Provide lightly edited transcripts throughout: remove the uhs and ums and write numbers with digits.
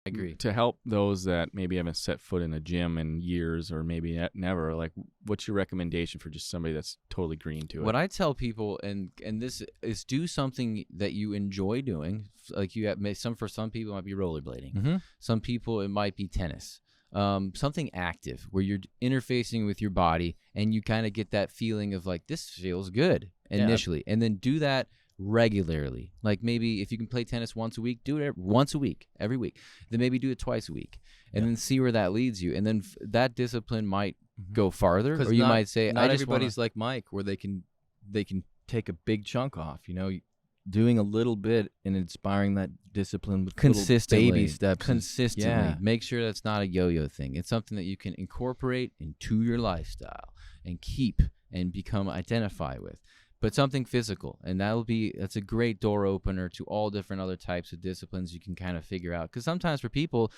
I agree. To help those that maybe haven't set foot in a gym in years or maybe never, like, what's your recommendation for just somebody that's totally green to it? What I tell people, and this is, do something that you enjoy doing. Like you have for some people it might be rollerblading. Mm-hmm. Some people it might be tennis. Something active where you're interfacing with your body and you kind of get that feeling of like, this feels good initially, and then do that regularly. Like maybe if you can play tennis once a week, do it once a week, every week. Then maybe do it twice a week, and then see where that leads you. And then that discipline might go farther, or you might say, not I just everybody's like Mike, where they can take a big chunk off. You know, doing a little bit and inspiring that discipline with consistently, little baby steps. Consistently, make sure that's not a yo-yo thing. It's something that you can incorporate into your lifestyle and keep and identify with. But something physical, and that's a great door opener to all different other types of disciplines you can kind of figure out. Because sometimes for people,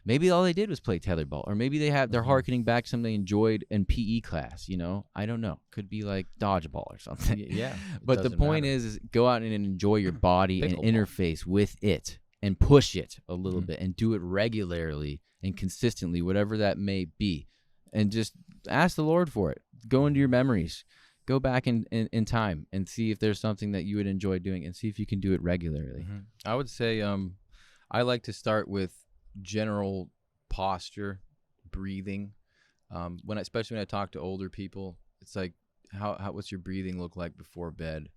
maybe all they did was play tetherball, or maybe they're harkening back to something they enjoyed in PE class. You know, I don't know. Could be like dodgeball or something. Yeah. But the point is go out and enjoy your body and Pickleball. interface with it and push it a little bit and do it regularly and consistently, whatever that may be, and just ask the Lord for it. Go into your memories. Go back in time and see if there's something that you would enjoy doing, and see if you can do it regularly. I would say I like to start with general posture, breathing. Especially when I talk to older people, it's like, what's your breathing look like before bed?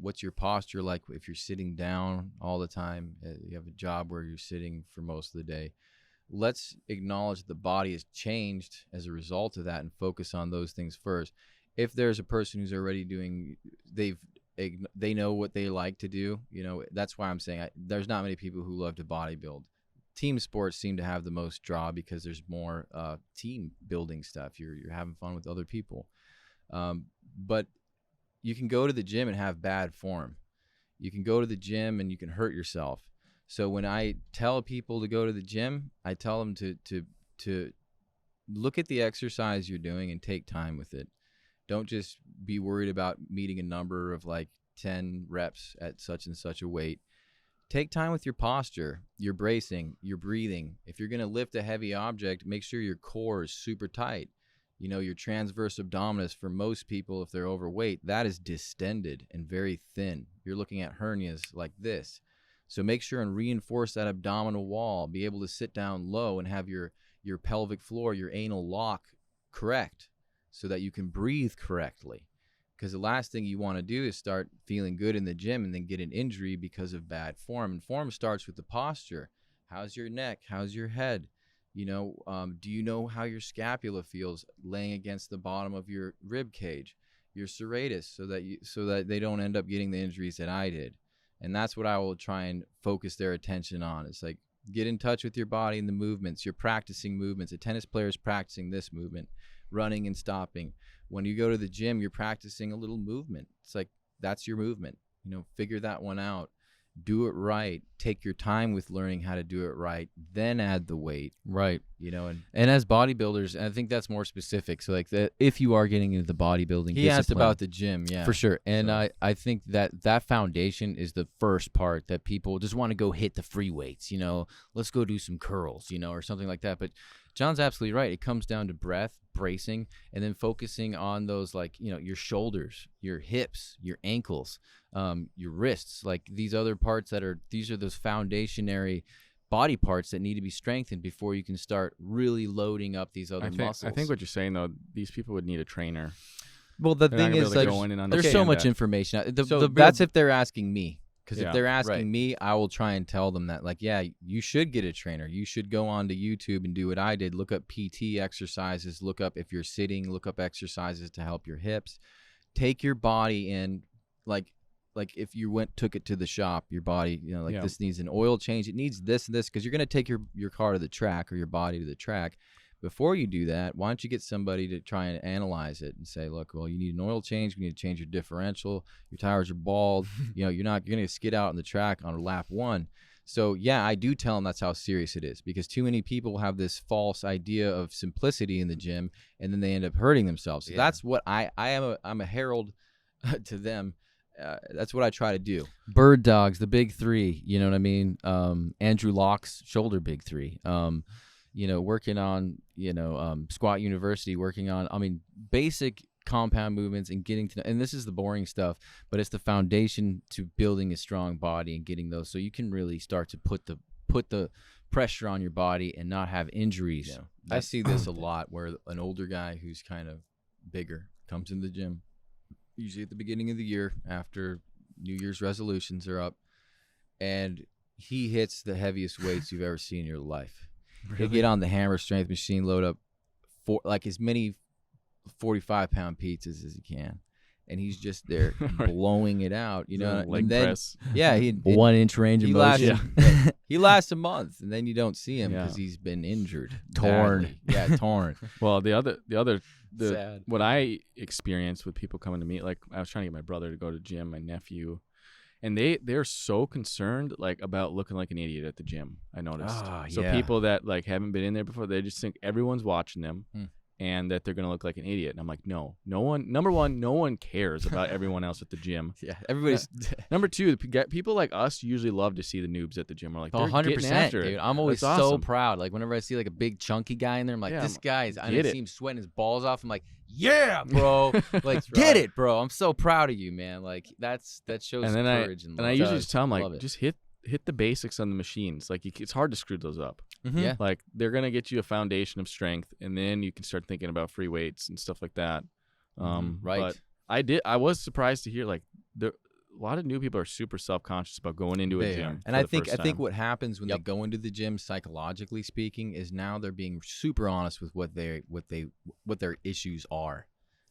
What's your posture like if you're sitting down all the time? You have a job where you're sitting for most of the day. Let's acknowledge that the body has changed as a result of that and focus on those things first. If there's a person who's already they know what they like to do, you know, that's why I'm saying there's not many people who love to bodybuild. Team sports seem to have the most draw because there's more team building stuff. You're having fun with other people. But you can go to the gym and have bad form. You can go to the gym and you can hurt yourself. So when I tell people to go to the gym, I tell them to look at the exercise you're doing and take time with it. Don't just be worried about meeting a number of like 10 reps at such and such a weight. Take time with your posture, your bracing, your breathing. If you're going to lift a heavy object, make sure your core is super tight. You know, your transverse abdominis, for most people, if they're overweight, that is distended and very thin. You're looking at hernias like this. So make sure and reinforce that abdominal wall. Be able to sit down low and have your pelvic floor, your anal lock correct, so that you can breathe correctly. Because the last thing you want to do is start feeling good in the gym and then get an injury because of bad form. And form starts with the posture. How's your neck? How's your head? You know, do you know how your scapula feels laying against the bottom of your rib cage, your serratus, so that they don't end up getting the injuries that I did. And that's what I will try and focus their attention on. It's like, get in touch with your body and the movements. You're practicing movements. A tennis player is practicing this movement, running and stopping. When you go to the gym, you're practicing a little movement. It's like, that's your movement. You know, figure that one out. Do it right. Take your time with learning how to do it right. Then add the weight. Right. You know, And as bodybuilders, I think that's more specific. So like if you are getting into the bodybuilding he asked discipline, about the gym, yeah. for sure. And So- I think that foundation is the first part that people just want to go hit the free weights, you know, let's go do some curls, you know, or something like that. But John's absolutely right. It comes down to breath, bracing, and then focusing on those, like, you know, your shoulders, your hips, your ankles, your wrists, like these other parts these are those foundationary body parts that need to be strengthened before you can start really loading up these other muscles. I think what you're saying, though, these people would need a trainer. Well, the They're not thing gonna be is, able to like, go in and there's so understand much that. information. so that's if they're asking me. Because Yeah. if they're asking Right. me, I will try and tell them that, like, yeah, you should get a trainer. You should go on to YouTube and do what I did. Look up PT exercises. Look up, if you're sitting, look up exercises to help your hips. Take your body in, like if you took it to the shop, your body, you know, like, Yeah. this needs an oil change. It needs this and this, because you're going to take your car to the track, or your body to the track. Before you do that, why don't you get somebody to try and analyze it and say, look, well, you need an oil change. We need to change your differential. Your tires are bald. You know, you're going to skid out on the track on lap 1. So, yeah, I do tell them that's how serious it is, because too many people have this false idea of simplicity in the gym, and then they end up hurting themselves. So Yeah. that's what I'm a herald to them that's what I try to do. Bird dogs, the big three. You know what I mean? Andrew Locke's shoulder big three. Working on Squat University, working on basic compound movements and getting to. And this is the boring stuff, but it's the foundation to building a strong body and getting those, so you can really start to put the pressure on your body and not have injuries. Yeah. I see this a lot where an older guy who's kind of bigger comes in the gym, usually at the beginning of the year after New Year's resolutions are up, and he hits the heaviest weights you've ever seen in your life. Really? He'll get on the hammer strength machine, load up as many 45-pound pizzas as he can, and he's just there blowing it out. Leg press. Yeah, 1 inch range of motion. He lasts a month, and then you don't see him because Yeah. he's been injured, Torn. badly. Yeah, torn. Well, the Sad. what I experienced with people coming to me, like I was trying to get my brother to go to the gym, my nephew, and they're so concerned like about looking like an idiot at the gym. I noticed. So yeah. people that like haven't been in there before, they just think everyone's watching them. Hmm. And that they're gonna look like an idiot, and I'm like, no one. Number one, no one cares about everyone else at the gym. Yeah, everybody's Number two, people like us usually love to see the noobs at the gym. We're like, they're 100%, getting after it. dude. I'm always That's so awesome. proud. Like whenever I see like a big chunky guy in there, I'm like, Yeah, this guy's. I get it. see him sweating his balls off. I'm like, yeah, bro. Like, That's get right. it, bro. I'm so proud of you, man. Like that shows And then courage and I love. usually just tell them Love like, it. just hit the basics on the machines. Like it's hard to screw those up. Mhm. Yeah. Like they're gonna get you a foundation of strength, and then you can start thinking about free weights and stuff like that. Right. But I was surprised to hear like a lot of new people are super self-conscious about going into a They gym. are. for And the I first think time. what happens when they Yep. go into the gym, psychologically speaking, is now they're being super honest with what their issues are.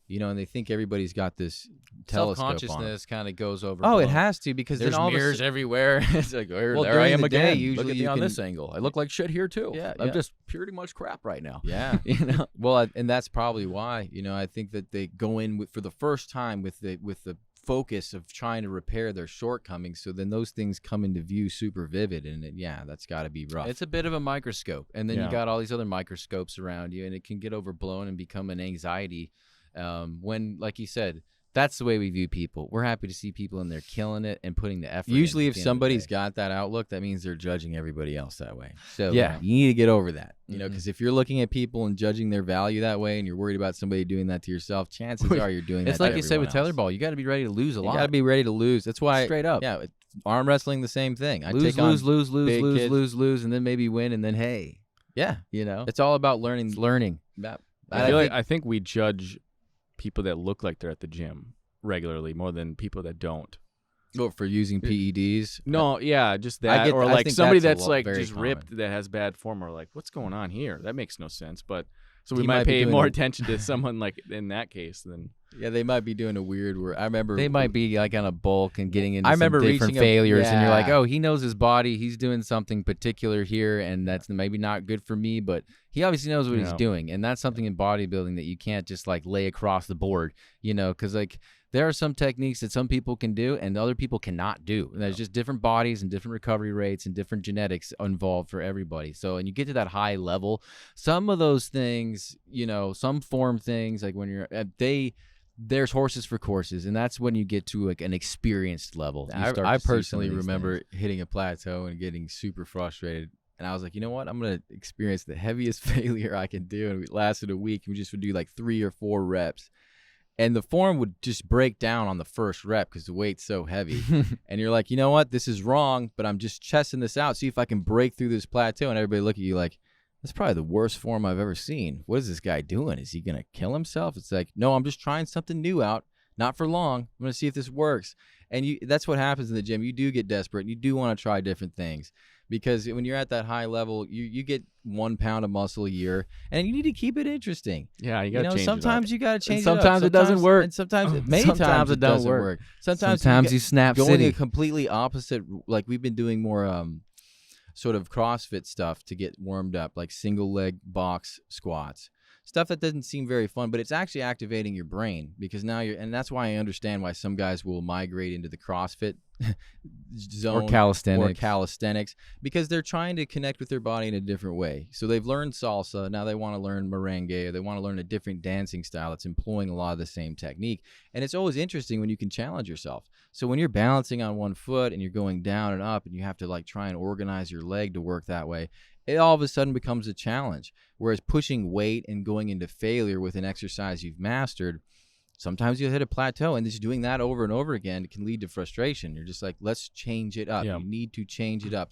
And they think everybody's got this telescope on. Self-consciousness kind of goes over. Oh, it has to, because There's then all of a mirrors sudden- everywhere. It's like, Well, there I during am the day, again. usually Look at me you on can- this angle. I look like shit here too. Yeah, I'm yeah. just pretty much crap right now. Yeah. You know? Well, and that's probably why. I think that they go in for the first time with the focus of trying to repair their shortcomings. So then those things come into view super vivid, and that's got to be rough. It's a bit of a microscope, and then Yeah. you got all these other microscopes around you, and it can get overblown and become an anxiety. When, like you said, that's the way we view people. We're happy to see people in there killing it and putting the effort. Usually, in if at the end of the somebody's day. got that outlook, that means they're judging everybody else that way. So Yeah. you need to get over that. Mhm. Because if you're looking at people and judging their value that way, and you're worried about somebody doing that to yourself, chances are you're doing that. it's like to you said with everyone else. tetherball, you got to be ready to lose a You lot. got to be ready to lose. That's why Straight up. Yeah, arm wrestling the same thing. I lose, take on lose, big kids. lose, and then maybe win, and then hey, Yeah, you know, it's all about learning. it's learning. I think we judge people that look like they're at the gym regularly more than people that don't. For using PEDs. No, yeah, just I that, get- or I like think somebody that's that's a like very just common. ripped that has bad form. Or like, what's going on here? That makes no sense. But so we He might might be pay doing more a- attention to someone like in that case than Yeah, they might be doing a weird word. I remember They might be like on a bulk and getting into I some remember different reaching a- failures, and you're like, yeah. oh, he knows his body. He's doing something particular here, and that's maybe not good for me, but he obviously knows what he's Yeah. doing, and that's something in bodybuilding that you can't just like lay across the board, because like there are some techniques that some people can do and other people cannot do. And there's just different bodies and different recovery rates and different genetics involved for everybody. So, and you get to that high level, some of those things, some form things like when you're there's horses for courses, and that's when you get to like an experienced level. You start I to see some of personally these remember things. hitting a plateau and getting super frustrated. And I was like, you know what? I'm going to experience the heaviest failure I can do. And it lasted a week. We just would do like 3 or 4 reps. And the form would just break down on the first rep because the weight's so heavy. And you're like, you know what? This is wrong, but I'm just chesting this out. See if I can break through this plateau. And everybody look at you like, that's probably the worst form I've ever seen. What is this guy doing? Is he going to kill himself? It's like, no, I'm just trying something new out. Not for long. I'm going to see if this works. And that's what happens in the gym. You do get desperate. And you do want to try different things. Because when you're at that high level, you get 1 pound of muscle a year. And you need to keep it interesting. yeah, you got to change Sometimes you got to change sometimes it up. it doesn't work. And sometimes, many Sometimes times it it don't doesn't work. work. Sometimes you snap going city. a completely opposite, like we've been doing more sort of CrossFit stuff to get warmed up, like single leg box squats. stuff that doesn't seem very fun, but it's actually activating your brain, because now and that's why I understand why some guys will migrate into the CrossFit zone Or calisthenics. or calisthenics, because they're trying to connect with their body in a different way. So they've learned salsa, now they want to learn merengue, or they want to learn a different dancing style that's employing a lot of the same technique. And it's always interesting when you can challenge yourself. So when you're balancing on one foot and you're going down and up and you have to like try and organize your leg to work that way, it all of a sudden becomes a challenge. Whereas pushing weight and going into failure with an exercise you've mastered, sometimes you'll hit a plateau, and just doing that over and over again can lead to frustration. You're just like, let's change it up. Yeah. You need to change it up.